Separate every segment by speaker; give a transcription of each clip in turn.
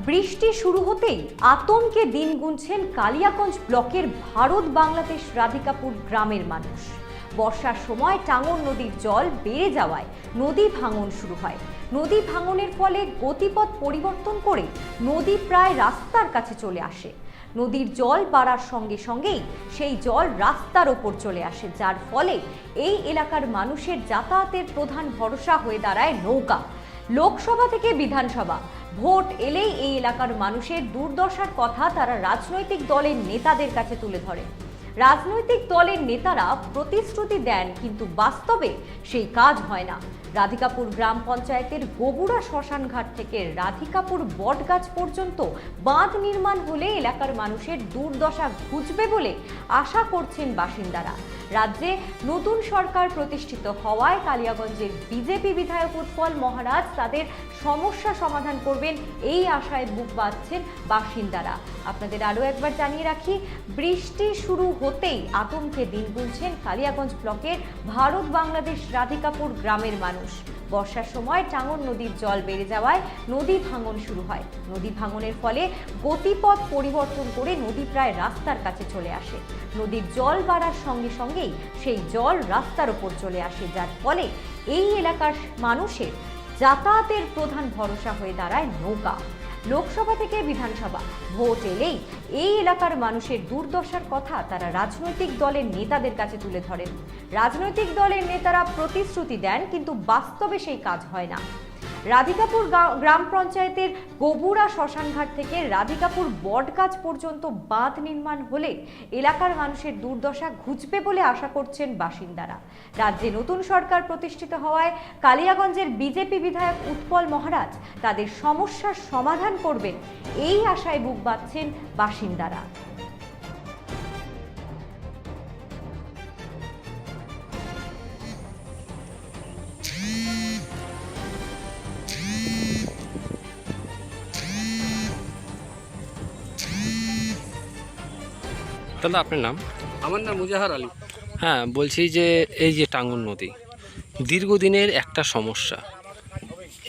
Speaker 1: বৃষ্টি শুরু হতেই আতঙ্কে দিন গুনছেন কালিয়াগঞ্জ ব্লকের ভারত বাংলাদেশ রাধিকাপুর গ্রামের মানুষ। বর্ষার সময় টাঙ্গন নদীর জল বেড়ে যাওয়ায় নদী ভাঙন শুরু হয়। নদী ভাঙনের ফলে গতিপথ পরিবর্তন করে নদী প্রায় রাস্তার কাছে চলে আসে। নদীর জল বাড়ার সঙ্গে সঙ্গেই সেই জল রাস্তার ওপর চলে আসে, যার ফলে এই এলাকার মানুষের যাতায়াতের প্রধান ভরসা হয়ে দাঁড়ায় নৌকা। লোকসভা থেকে বিধানসভা ভোট এলেই এই এলাকার মানুষের দুর্দশার কথা তারা রাজনৈতিক দলের নেতাদের কাছে তুলে ধরে। রাজনৈতিক দলের নেতারা প্রতিশ্রুতি দেন, কিন্তু বাস্তবে সেই কাজ হয় না। রাধিকাপুর গ্রাম পঞ্চায়েতের গোবুড়া শ্মশানঘাট থেকে রাধিকাপুর বটগাছ পর্যন্ত বাঁধ নির্মাণ হলে এলাকার মানুষের দুর্দশা ঘুচবে বলে আশা করছেন বাসিন্দারা। রাজ্যে নতুন সরকার প্রতিষ্ঠিত হওয়ায় কালিয়াগঞ্জের বিজেপি বিধায়ক উৎপল মহারাজ তাদের সমস্যা সমাধান করবেন, এই আশায় বুক বাঁধছেন বাসিন্দারা। আপনাদের আরও একবার জানিয়ে রাখি, বৃষ্টি শুরু হতেই আতঙ্কে দিন গুনছেন কালিয়াগঞ্জ ব্লকের ভারত বাংলাদেশ রাধিকাপুর গ্রামের মানুষ। বর্ষার সময় টাঙ্গন নদীর জল বেড়ে যাওয়ায় নদী ভাঙন শুরু হয়। নদী ভাঙনের ফলে গতিপথ পরিবর্তন করে নদী প্রায় রাস্তার কাছে চলে আসে। নদীর জল বাড়ার সঙ্গে সঙ্গেই সেই জল রাস্তার ওপর চলে আসে, যার ফলে এই এলাকার মানুষের যাতায়াতের প্রধান ভরসা হয়ে দাঁড়ায় নৌকা। লোকসভা থেকে বিধানসভা ভোট এলেই এই এলাকার মানুষের দুর্দশার কথা তারা রাজনৈতিক দলের নেতাদের কাছে তুলে ধরেন। রাজনৈতিক দলের নেতারা প্রতিশ্রুতি দেন, কিন্তু বাস্তবে সেই কাজ হয় না। রাধিকাপুর গ্রাম পঞ্চায়েতের গোবুড়া শ্মশানঘাট থেকে রাধিকাপুর বটগাছ পর্যন্ত বাঁধ নির্মাণ হলে এলাকার মানুষের দুর্দশা ঘুচবে বলে আশা করছেন বাসিন্দারা। রাজ্যে নতুন সরকার প্রতিষ্ঠিত হওয়ায় কালিয়াগঞ্জের বিজেপি বিধায়ক উৎপল মহারাজ তাদের সমস্যার সমাধান করবেন, এই আশায় বুক বাঁধছেন বাসিন্দারা।
Speaker 2: দাদা, আপনার নাম?
Speaker 3: আমার নাম মুজাহার আলী।
Speaker 2: হ্যাঁ, বলছি যে এই যে টাঙ্গন নদী দীর্ঘদিনের একটা সমস্যা,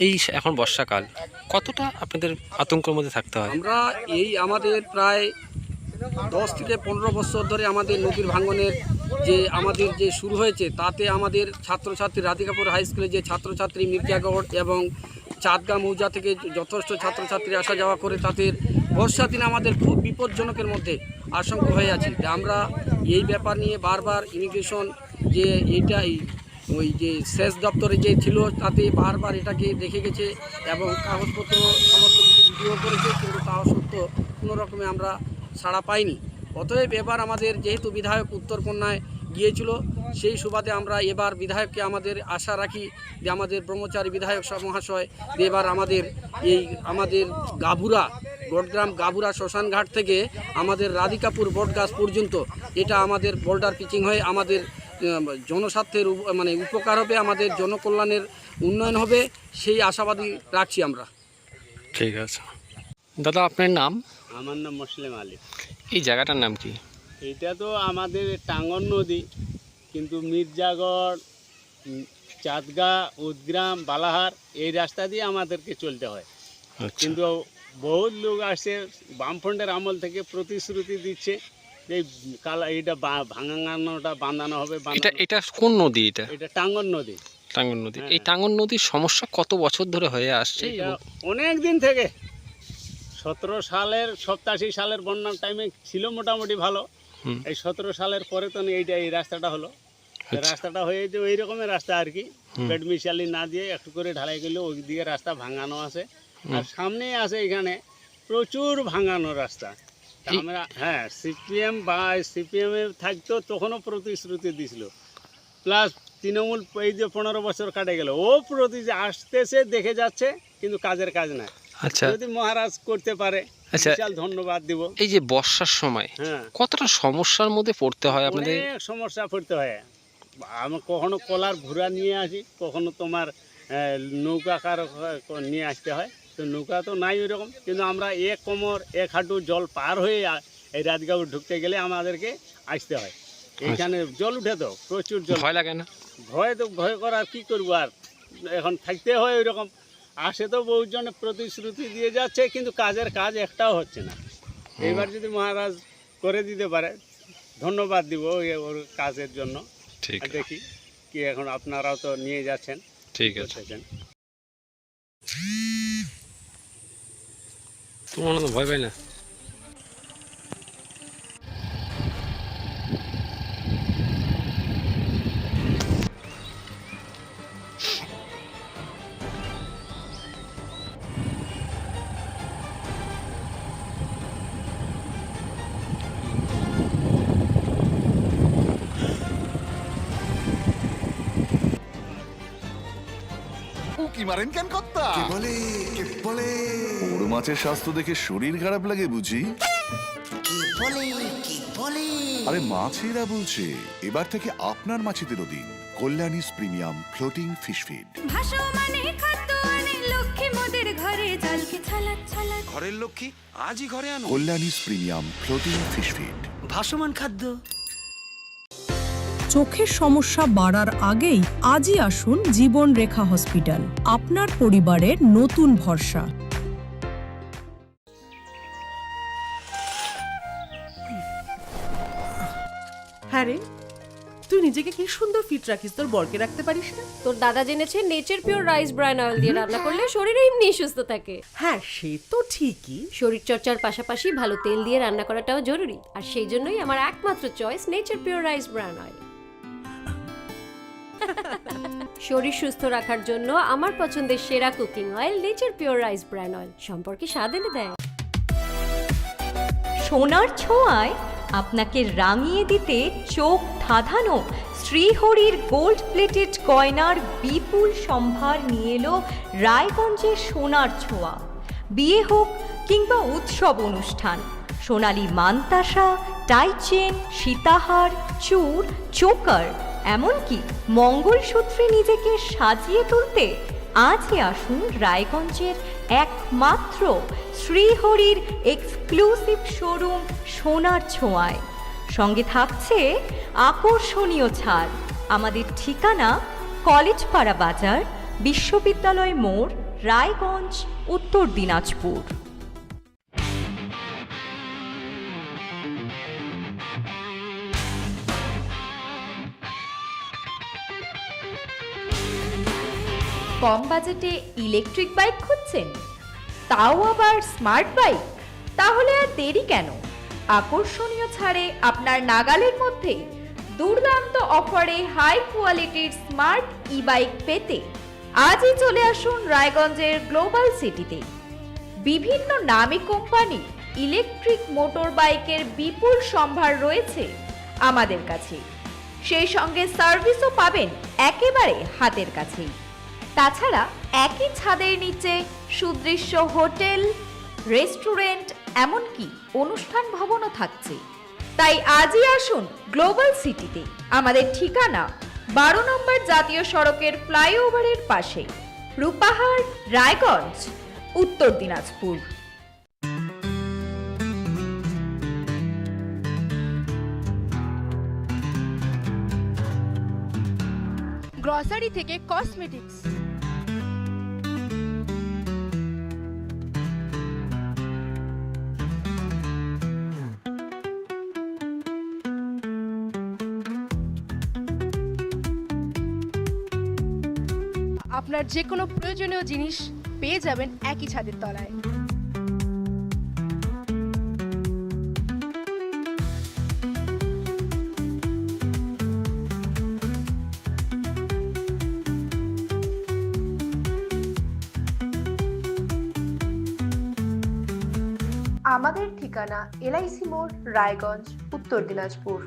Speaker 2: এই এখন বর্ষাকাল, কতটা আপনাদের আতঙ্কের মধ্যে থাকতে হয়?
Speaker 3: আমরা আমাদের প্রায় 10 থেকে 15 বছর ধরে আমাদের নদীর ভাঙনের আমাদের শুরু হয়েছে, তাতে আমাদের ছাত্রছাত্রী রাধিকাপুর হাই স্কুলে যে ছাত্রছাত্রী মির্জাগড় এবং চাঁদগাঁ মৌজা থেকে যথেষ্ট ছাত্রছাত্রী আসা যাওয়া করে, তাদের বর্ষা দিনে আমাদের খুব বিপজ্জনকের মধ্যে আশঙ্কা হয়ে আছে। আমরা এই ব্যাপার নিয়ে বারবার ইমিগ্রেশন ওই যে সেচ দপ্তরে যে ছিল, তাতে বারবার এটাকে দেখে গেছে এবং কাগজপত্র সমস্ত কিছু ভিডিও করেছে, কিন্তু তাও সত্য কোনো রকমে আমরা ছাড়া পাইনি। অতএব এবার আমাদের যেহেতু বিধায়ক উত্তরকন্যায় গিয়েছিল, সেই সুবাদে আমরা এবার বিধায়ককে আমাদের আশা রাখি যে আমাদের ব্রহ্মচারী বিধায়ক মহাশয় এবার আমাদের বটগ্রাম গাবুরা শ্মশানঘাট থেকে আমাদের রাধিকাপুর বটগাছ পর্যন্ত এটা আমাদের বোল্ডার পিচিং হয়ে আমাদের জনস্বার্থের উপকার হবে, আমাদের জনকল্যাণের উন্নয়ন হবে, সেই আশাবাদী রাখছি আমরা।
Speaker 2: ঠিক আছে দাদা, আপনার নাম?
Speaker 4: আমার নাম মুসলিম আলী।
Speaker 2: এই জায়গাটার নাম কি?
Speaker 4: এটা তো আমাদের টাঙ্গন নদী, কিন্তু মির্জাগড়, চাঁদগাঁ, উদগ্রাম, বালাহার এই রাস্তা দিয়ে আমাদেরকে চলতে হয়। কিন্তু বহুত লোক আসছে বামফ্রন্টের আমল থেকে প্রতিশ্রুতি দিচ্ছে যে এইটা ভাঙানোটা বাঁধানো হবে।
Speaker 2: এটা কোন নদী? এটা
Speaker 4: টাঙ্গন নদী।
Speaker 2: টাঙ্গন নদী। এই টাঙ্গন নদীর সমস্যা কত বছর ধরে হয়ে আসছে?
Speaker 4: অনেক দিন থেকে, 17 সালের 87 সালের বন্যার টাইমে ছিল মোটামুটি ভালো। এই 17 সালের পরে তো এই রাস্তাটা হলো। রাস্তাটা হয়ে যে ওই রকমের রাস্তা আর কি, বেড মিশালি না দিয়ে একটু করে ঢালাই করলে ওই দিকে রাস্তা ভাঙানো আছে, আর সামনে আছে এখানে প্রচুর ভাঙানো রাস্তা। আমরা সিপিএম এ থাকতো তখনও প্রতিশ্রুতি দিছিল, প্লাস তৃণমূল এই যে 15 বছর কাটে গেল, ও আসতেছে দেখে যাচ্ছে, কিন্তু কাজের কাজ নাই।
Speaker 2: আচ্ছা,
Speaker 4: যদি মহারাজ করতে পারে বিশাল ধন্যবাদ দিব।
Speaker 2: এই যে বর্ষার সময় কতটা সমস্যার মধ্যে পড়তে হয় আপনাদের?
Speaker 4: অনেক সমস্যা পড়তে হয়। আমি কখনো কলার ভুরা নিয়ে আসি, কখনো তোমার নৌকাকার নিয়ে আসতে হয়, তো নৌকা তো নাই ওই রকম, কিন্তু আমরা এক কোমর এক হাঁটু জল পার হয়ে এই রাধিকাপুর ঢুকতে গেলে আমাদেরকে আসতে হয়। এইখানে জল উঠে তো প্রচুর জল।
Speaker 2: ভয় লাগে না?
Speaker 4: ভয় করার কি করবো, আর এখন থাকতে হয় ওই রকম। আসে তো বহুজন প্রতিশ্রুতি দিয়ে যাচ্ছে, কিন্তু কাজের কাজ একটাও হচ্ছে না। এবার যদি মহারাজ করে দিতে পারে ধন্যবাদ দিব ওর কাজের জন্য।
Speaker 2: ঠিক
Speaker 4: আর দেখি কি এখন আপনারাও তো নিয়ে যাচ্ছেন,
Speaker 2: ঠিক আছে।
Speaker 4: করতেছেন।
Speaker 2: তোমার তো ভয় পাই না?
Speaker 5: উকি মারেন কেন কর্তা? কে বলে বড় মাছের স্বাস্থ্য দেখে শরীর খারাপ লাগে বুঝি? আরে মাছেরা বলছে এবার থেকে আপনার মাছেদেরও দিন কল্যাণীস প্রিমিয়াম ফ্লোটিং ফিশ ফিড।
Speaker 6: ঘরের লক্ষ্মী আজই ঘরে আনো।
Speaker 5: কল্যাণীস প্রিমিয়াম ফ্লোটিং ফিশ ফিড।
Speaker 6: ভাসমান খাদ্য।
Speaker 7: চোখের সমস্যা বাড়ার আগেই আজই আসুন জীবন রেখা হসপিটাল, আপনার পরিবারের নতুন ভরসা।
Speaker 8: হ্যাঁ রে, তুই নিজেকে কি সুন্দর ফিট রাখিস, তোর বরকে রাখতে পারিস না?
Speaker 9: তোর দাদা জেনেছে nature pure rice bran oil দিয়ে রান্না করলে শরীর এমনি সুস্থ থাকে।
Speaker 8: হ্যাঁ সে তো ঠিকই।
Speaker 9: শরীর চর্চার পাশাপাশি ভালো তেল দিয়ে রান্না করাটাও জরুরি, আর সেই জন্যই আমার একমাত্র choice nature pure rice bran oil. শরীর সুস্থ রাখার জন্য আমার পছন্দের সেরা cooking oil nature pure rice bran oil, সম্পর্কে স্বাদ এনে দেয়।
Speaker 1: সোনার ছোঁয়ায় আপনাকে রাঙিয়ে দিতে চোখ ধাঁধানো শ্রীহরির গোল্ড প্লেটেড গয়নার বিপুল সম্ভার নিয়ে এলো রায়গঞ্জের সোনার ছোঁয়া। বিয়ে হোক কিংবা উৎসব অনুষ্ঠান, সোনালী মানতাসা, টাইচেন, সীতাহার, চূড়, চোকার, এমনকি মঙ্গলসূত্রে নিজেকে সাজিয়ে তুলতে আজই আসুন রায়গঞ্জের একমাত্র শ্রীহরির এক্সক্লুসিভ শোরুম সোনার ছোঁয়ায়। সঙ্গে থাকছে আকর্ষণীয় ছাড়। আমাদের ঠিকানা কলেজপাড়া বাজার, বিশ্ববিদ্যালয় মোড়, রায়গঞ্জ, উত্তর দিনাজপুর।
Speaker 10: কম বাজেটে ইলেকট্রিক বাইক খুঁজছেন, তাও আবার স্মার্ট বাইক? তাহলে আর দেরি কেন? আকর্ষণীয় ছাড়ে আপনার নাগালের মধ্যে দুর্দান্ত অফারে হাই কোয়ালিটির স্মার্ট ই বাইক পেতে আজই চলে আসুন রায়গঞ্জের গ্লোবাল সিটিতে। বিভিন্ন নামী কোম্পানি ইলেকট্রিক মোটর বাইকের বিপুল সম্ভার রয়েছে আমাদের কাছে, সেই সঙ্গে সার্ভিসও পাবেন একেবারে হাতের কাছেই। তাছাড়া একই ছাদের নিচে সুদৃশ্য হোটেল, রেস্টুরেন্ট, এমনকি অনুষ্ঠান ভবনও থাকছে। তাই আজই আসুন গ্লোবাল সিটিতে। আমাদের ঠিকানা 12 নম্বর জাতীয় সড়কের ফ্লাইওভারের পাশে, রূপাহার, রায়গঞ্জ, উত্তর দিনাজপুর।
Speaker 11: গ্রসারি থেকে কসমেটিক্স, আপনার যে কোনো প্রয়োজনীয় জিনিস পেয়ে যাবেন একই ছাদের তলায়। আমাদের ঠিকানা LIC মোড়, রায়গঞ্জ, উত্তর দিনাজপুর।